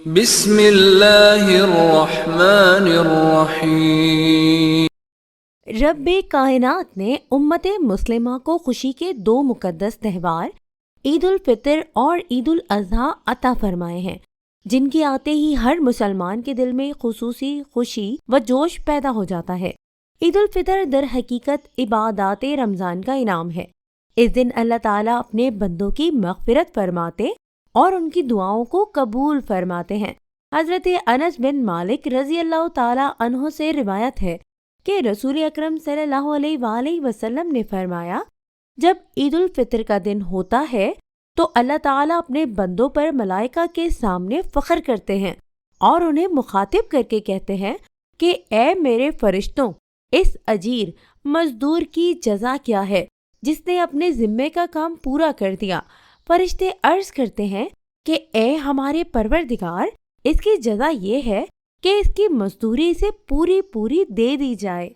بسم اللہ الرحمن الرحیم۔ رب کائنات نے امت مسلمہ کو خوشی کے دو مقدس تہوار عید الفطر اور عید الاضحیٰ عطا فرمائے ہیں، جن کے آتے ہی ہر مسلمان کے دل میں خصوصی خوشی و جوش پیدا ہو جاتا ہے۔ عید الفطر در حقیقت عبادات رمضان کا انعام ہے۔ اس دن اللہ تعالیٰ اپنے بندوں کی مغفرت فرماتے اور ان کی دعاؤں کو قبول فرماتے ہیں۔ حضرت انس بن مالک رضی اللہ تعالیٰ عنہ سے روایت ہے کہ رسول اکرم صلی اللہ علیہ وآلہ وسلم نے فرمایا، جب عید الفطر کا دن ہوتا ہے تو اللہ تعالیٰ اپنے بندوں پر ملائکہ کے سامنے فخر کرتے ہیں اور انہیں مخاطب کر کے کہتے ہیں کہ اے میرے فرشتوں، اس اجیر مزدور کی جزا کیا ہے جس نے اپنے ذمے کا کام پورا کر دیا؟ فرشتے عرض کرتے ہیں کہ اے ہمارے پروردگار، اس کی جزا یہ ہے کہ اس کی مزدوری اسے پوری دے دی جائے۔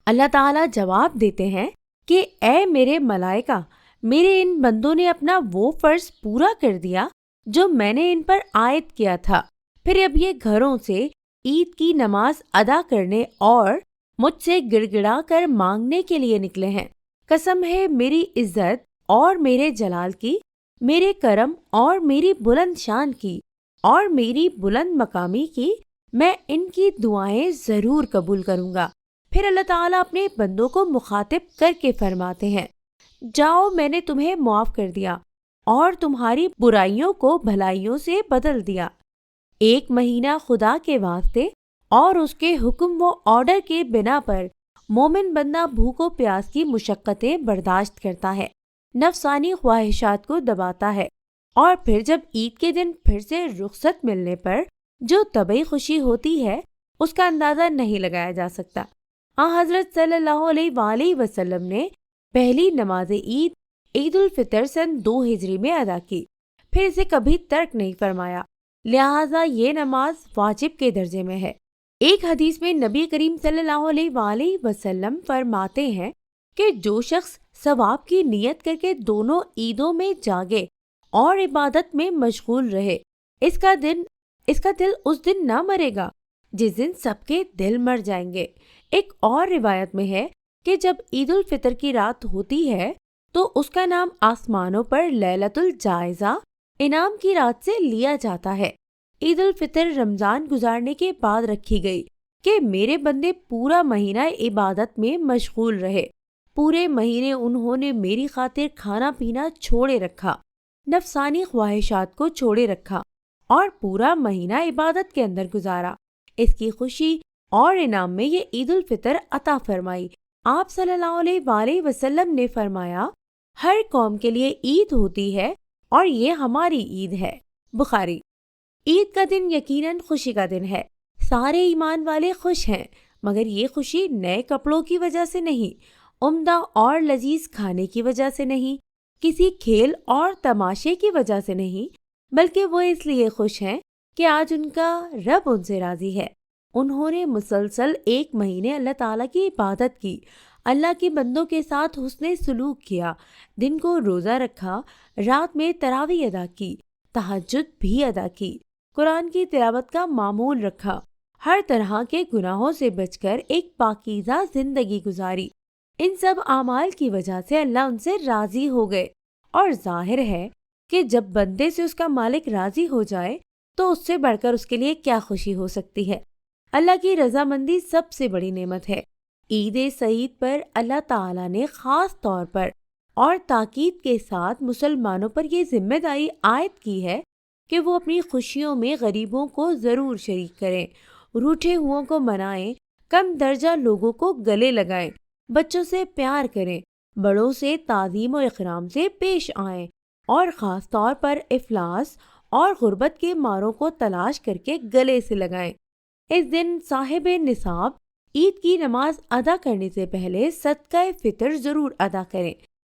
اللہ تعالیٰ جواب دیتے ہیں کہ اے میرے ملائکہ، میرے ان بندوں نے اپنا وہ فرض پورا کر دیا جو میں نے ان پر عائد کیا تھا، پھر اب یہ گھروں سے عید کی نماز ادا کرنے اور مجھ سے گڑ گڑا کر مانگنے کے لیے نکلے ہیں۔ قسم ہے میری عزت اور میرے جلال کی، میرے کرم اور میری بلند شان کی اور میری بلند مقامی کی، میں ان کی دعائیں ضرور قبول کروں گا۔ پھر اللہ تعالیٰ اپنے بندوں کو مخاطب کر کے فرماتے ہیں، جاؤ میں نے تمہیں معاف کر دیا اور تمہاری برائیوں کو بھلائیوں سے بدل دیا۔ ایک مہینہ خدا کے واسطے اور اس کے حکم و آرڈر کے بنا پر مومن بندہ بھوک و پیاس کی مشقتیں برداشت کرتا ہے، نفسانی خواہشات کو دباتا ہے، اور پھر جب عید کے دن پھر سے رخصت ملنے پر جو طبعی خوشی ہوتی ہے اس کا اندازہ نہیں لگایا جا سکتا۔ حضرت صلی اللہ علیہ وآلہ وسلم نے پہلی نماز عید عید الفطر سن 2 ہجری میں ادا کی، پھر اسے کبھی ترک نہیں فرمایا، لہٰذا یہ نماز واجب کے درجے میں ہے۔ ایک حدیث میں نبی کریم صلی اللہ علیہ وآلہ وسلم فرماتے ہیں کہ جو شخص ثواب کی نیت کر کے دونوں عیدوں میں جاگے اور عبادت میں مشغول رہے، اس کا دل اس دن نہ مرے گا جس دن سب کے دل مر جائیں گے۔ ایک اور روایت میں ہے کہ جب عید الفطر کی رات ہوتی ہے تو اس کا نام آسمانوں پر لیلۃ الجائزہ، انعام کی رات سے لیا جاتا ہے۔ عید الفطر رمضان گزارنے کے بعد رکھی گئی کہ میرے بندے پورا مہینہ عبادت میں مشغول رہے، پورے مہینے انہوں نے میری خاطر کھانا پینا چھوڑے رکھا، نفسانی خواہشات کو چھوڑے رکھا اور پورا مہینہ عبادت کے اندر گزارا۔ اس کی خوشی اور انعام میں یہ عید الفطر عطا فرمائی۔ آپ صلی اللہ علیہ وآلہ وسلم نے فرمایا، ہر قوم کے لیے عید ہوتی ہے اور یہ ہماری عید ہے۔ بخاری۔ عید کا دن یقیناً خوشی کا دن ہے، سارے ایمان والے خوش ہیں، مگر یہ خوشی نئے کپڑوں کی وجہ سے نہیں، عمدہ اور لذیذ کھانے کی وجہ سے نہیں، کسی کھیل اور تماشے کی وجہ سے نہیں، بلکہ وہ اس لیے خوش ہیں کہ آج ان کا رب ان سے راضی ہے۔ انہوں نے مسلسل 1 مہینے اللہ تعالیٰ کی عبادت کی، اللہ کے بندوں کے ساتھ حسن سلوک کیا، دن کو روزہ رکھا، رات میں تراویح ادا کی، تہجد بھی ادا کی، قرآن کی تلاوت کا معمول رکھا، ہر طرح کے گناہوں سے بچ کر ایک پاکیزہ زندگی گزاری۔ ان سب اعمال کی وجہ سے اللہ ان سے راضی ہو گئے، اور ظاہر ہے کہ جب بندے سے اس کا مالک راضی ہو جائے تو اس سے بڑھ کر اس کے لیے کیا خوشی ہو سکتی ہے۔ اللہ کی رضامندی سب سے بڑی نعمت ہے۔ عید سعید پر اللہ تعالیٰ نے خاص طور پر اور تاکید کے ساتھ مسلمانوں پر یہ ذمہ داری عائد کی ہے کہ وہ اپنی خوشیوں میں غریبوں کو ضرور شریک کریں، روٹھے ہوئوں کو منائیں، کم درجہ لوگوں کو گلے لگائیں، بچوں سے پیار کریں، بڑوں سے تعظیم و اکرام سے پیش آئیں، اور خاص طور پر افلاس اور غربت کے ماروں کو تلاش کر کے گلے سے لگائیں۔ اس دن صاحب نصاب عید کی نماز ادا کرنے سے پہلے صدقہ فطر ضرور ادا کریں،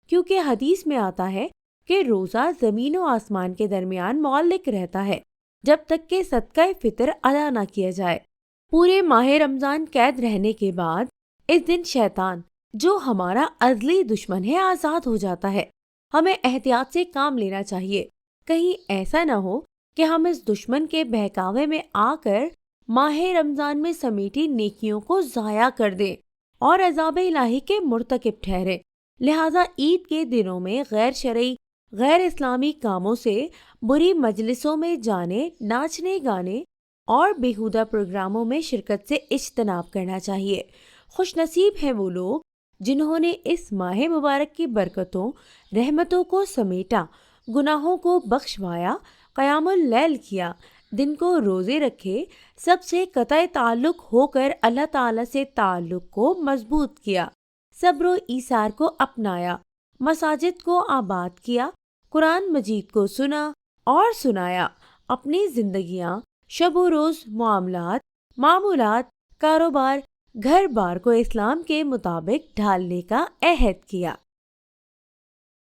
کیونکہ حدیث میں آتا ہے کہ روزہ زمین و آسمان کے درمیان معلق رہتا ہے جب تک کہ صدقہ فطر ادا نہ کیا جائے۔ پورے ماہ رمضان قید رہنے کے بعد اس دن شیطان، جو ہمارا ازلی دشمن ہے، آزاد ہو جاتا ہے۔ ہمیں احتیاط سے کام لینا چاہیے، کہیں ایسا نہ ہو کہ ہم اس دشمن کے بہکاوے میں آ کر ماہ رمضان میں سمیٹی نیکیوں کو ضائع کر دیں اور عذاب الہی کے مرتکب ٹھہرے۔ لہٰذا عید کے دنوں میں غیر شرعی، غیر اسلامی کاموں سے، بری مجلسوں میں جانے، ناچنے گانے اور بیہودہ پروگراموں میں شرکت سے اجتناب کرنا چاہیے۔ خوش نصیب ہیں وہ لوگ جنہوں نے اس ماہ مبارک کی برکتوں، رحمتوں کو سمیٹا، گناہوں کو بخشوایا، قیام اللیل کیا، دن کو روزے رکھے، سب سے قطع تعلق ہو کر اللہ تعالیٰ سے تعلق کو مضبوط کیا، صبر و ایثار کو اپنایا، مساجد کو آباد کیا، قرآن مجید کو سنا اور سنایا، اپنی زندگیاں، شب و روز، معمولات، کاروبار، گھر بار کو اسلام کے مطابق ڈھالنے کا عہد کیا۔